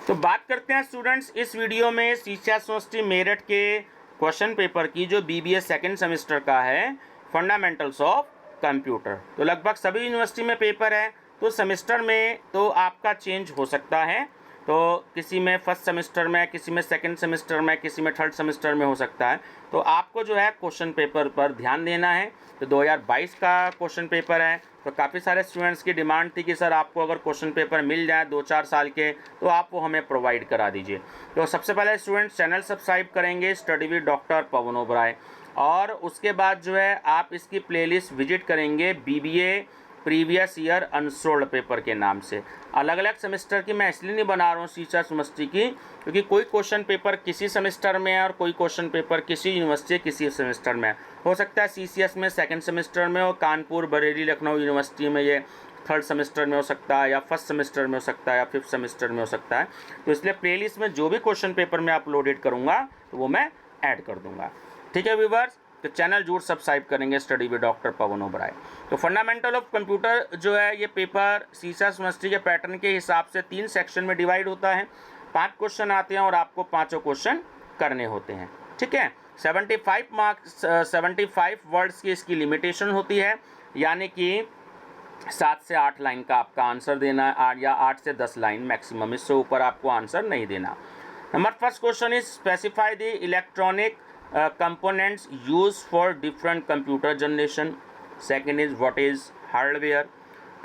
तो बात करते हैं स्टूडेंट्स इस वीडियो में शिक्षा यूनिवर्सिटी मेरठ के क्वेश्चन पेपर की जो बीबीए सेकेंड सेमेस्टर का है, फंडामेंटल्स ऑफ कंप्यूटर। तो लगभग सभी यूनिवर्सिटी में पेपर है, तो सेमेस्टर में तो आपका चेंज हो सकता है। तो किसी में फर्स्ट सेमेस्टर में, किसी में सेकंड सेमेस्टर में, किसी में थर्ड सेमेस्टर में हो सकता है। तो आपको जो है क्वेश्चन पेपर पर ध्यान देना है। तो 2022 का क्वेश्चन पेपर है, तो काफ़ी सारे स्टूडेंट्स की डिमांड थी कि सर आपको अगर क्वेश्चन पेपर मिल जाए 2-4 साल के तो आप वो हमें प्रोवाइड करा दीजिए। तो सबसे पहले स्टूडेंट्स चैनल सब्सक्राइब करेंगे स्टडी विद डॉक्टर पवन ओबराय, और उसके बाद जो है आप इसकी प्लेलिस्ट विजिट करेंगे BBA previous year unsold paper के नाम से। अलग अलग सेमेस्टर की मैं इसलिए नहीं बना रहा हूँ शिक्षा यूनिवर्सिटी की, क्योंकि कोई क्वेश्चन पेपर किसी सेमेस्टर में है और कोई क्वेश्चन पेपर किसी यूनिवर्सिटी किसी सेमेस्टर में हो सकता है। सीसीएस में सेकंड सेमेस्टर में, और कानपुर, बरेली, लखनऊ यूनिवर्सिटी में ये थर्ड सेमेस्टर में हो सकता है, या फर्स्ट सेमेस्टर में हो सकता है, या फिफ्थ सेमेस्टर में हो सकता है। तो इसलिए प्लेलिस्ट में जो भी क्वेश्चन पेपर मैं अपलोडेड करूँगा तो वो मैं ऐड कर दूँगा। ठीक है व्यूवर्स, तो चैनल जरूर सब्सक्राइब करेंगे स्टडी विद डॉक्टर पवन ओबराय। तो फंडामेंटल ऑफ कंप्यूटर जो है ये पेपर शिक्षा यूनिवर्सिटी के पैटर्न के हिसाब से 3 सेक्शन में डिवाइड होता है। 5 क्वेश्चन आते हैं और आपको 5 क्वेश्चन करने होते हैं। ठीक है, 75 मार्क्स 75 वर्ड्स की इसकी लिमिटेशन होती है, यानी कि 7 से 8 लाइन का आपका आंसर देना है, या 8 से 10 लाइन मैक्सिमम, इससे ऊपर आपको आंसर नहीं देना। Number first question is specify the electronic components used for different computer generation. Second is what is hardware.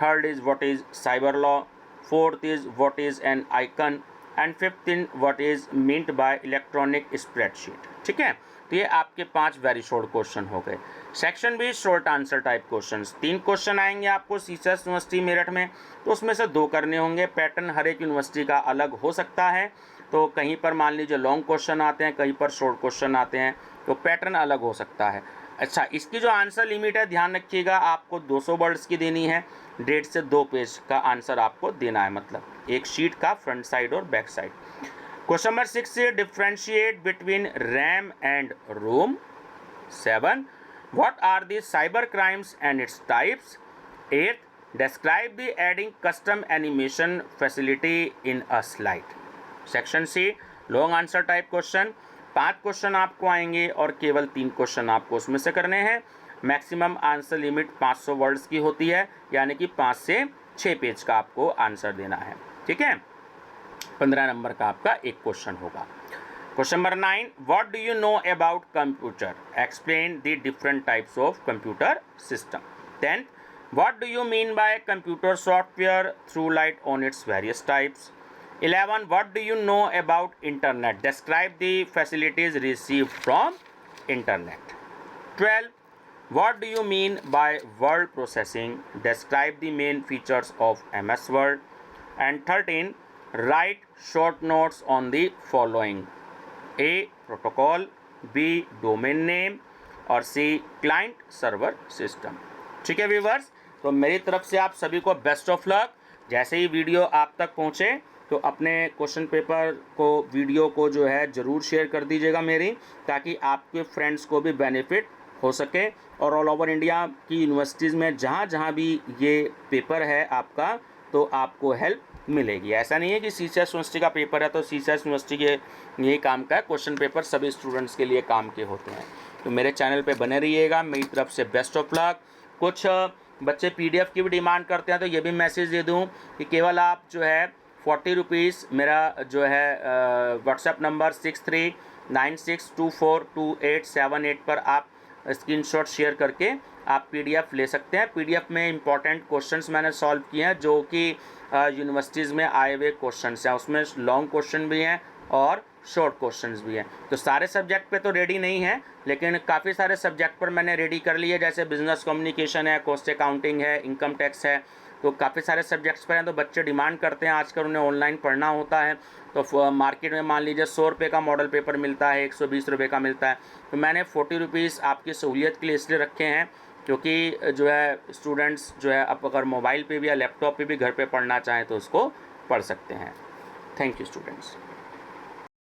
Third is what is cyber law. Fourth is what is an icon. And fifth is what is meant by electronic spreadsheet. ठीक है, तो ये आपके 5 very short question हो गए। Section भी short answer type questions. 3 question आएंगे आपको शिक्षा यूनिवर्सिटी मेरठ में, तो उसमें से 2 करने होंगे। पैटर्न हर एक यूनिवर्सिटी का अलग हो सकता है, तो कहीं पर मान लीजिए लॉन्ग क्वेश्चन आते हैं, कहीं पर शॉर्ट क्वेश्चन आते हैं, तो पैटर्न अलग हो सकता है। अच्छा, इसकी जो आंसर लिमिट है ध्यान रखिएगा, आपको 200 वर्ड्स की देनी है। 1.5 से 2 पेज का आंसर आपको देना है, मतलब एक शीट का फ्रंट साइड और बैक साइड। क्वेश्चन नंबर 6 से differentiate between RAM and ROM. 7 what are the cyber crimes and its types. 8 describe the adding custom animation facility in a slide. Section C long answer type question. 5 question आपको आएंगे और केवल 3 question आपको उसमें से करने हैं। मैक्सिमम आंसर लिमिट 500 वर्ड्स की होती है, यानी कि 5 से 6 पेज का आपको आंसर देना है। ठीक है, 15 नंबर का आपका एक क्वेश्चन होगा। Question number 9 what do you know about computer, explain the different types of computer system. 10 what do you mean by computer software through light on its various types. 11 what do you know about internet, describe the facilities received from internet. 12 what do you mean by word processing, describe the main features of MS Word. And 13 write short notes on the following: A protocol, B domain name, और C client server system. ठीक है viewers, तो मेरी तरफ से आप सभी को बेस्ट ऑफ लक। जैसे ही वीडियो आप तक पहुँचे तो अपने क्वेश्चन पेपर को, वीडियो को जो है ज़रूर शेयर कर दीजिएगा मेरी, ताकि आपके फ्रेंड्स को भी बेनिफिट हो सके। और ऑल ओवर इंडिया की यूनिवर्सिटीज़ में जहाँ जहाँ भी ये पेपर है आपका, तो आपको हेल्प मिलेगी। ऐसा नहीं है कि शिक्षा यूनिवर्सिटी का पेपर है तो शिक्षा यूनिवर्सिटी के यही काम का है, क्वेश्चन पेपर सभी स्टूडेंट्स के लिए काम के होते हैं। तो मेरे चैनल पर बने रहिएगा, मेरी तरफ से बेस्ट ऑफ लक। कुछ बच्चे PDF की भी डिमांड करते हैं, तो ये भी मैसेज दे दूँ कि केवल आप जो है 40 रुपीज़ मेरा जो है व्हाट्सएप नंबर 6396242878 पर आप स्क्रीनशॉट शेयर करके आप PDF ले सकते हैं। PDF में इंपॉर्टेंट क्वेश्चंस मैंने सॉल्व किए हैं, जो कि यूनिवर्सिटीज़ में आए हुए क्वेश्चंस हैं। उसमें लॉन्ग क्वेश्चन भी हैं और शॉर्ट क्वेश्चंस भी हैं। तो सारे सब्जेक्ट पे तो रेडी नहीं है, लेकिन काफ़ी सारे सब्जेक्ट पर मैंने रेडी कर लिए, जैसे बिजनेस कम्युनिकेशन है, कॉस्ट अकाउंटिंग है, इनकम टैक्स है। तो काफ़ी सारे सब्जेक्ट्स पर हैं, तो बच्चे डिमांड करते हैं, आजकल उन्हें ऑनलाइन पढ़ना होता है। तो मार्केट में मान लीजिए 100 रुपये का मॉडल पेपर मिलता है, 120 रुपये का मिलता है। तो मैंने 40 रुपीज़ आपकी सहूलियत के लिए इसलिए रखे हैं, क्योंकि जो है स्टूडेंट्स जो है अब अगर मोबाइल पे भी या लैपटॉप पे भी घर पे पढ़ना चाहें तो उसको पढ़ सकते हैं। Thank you students.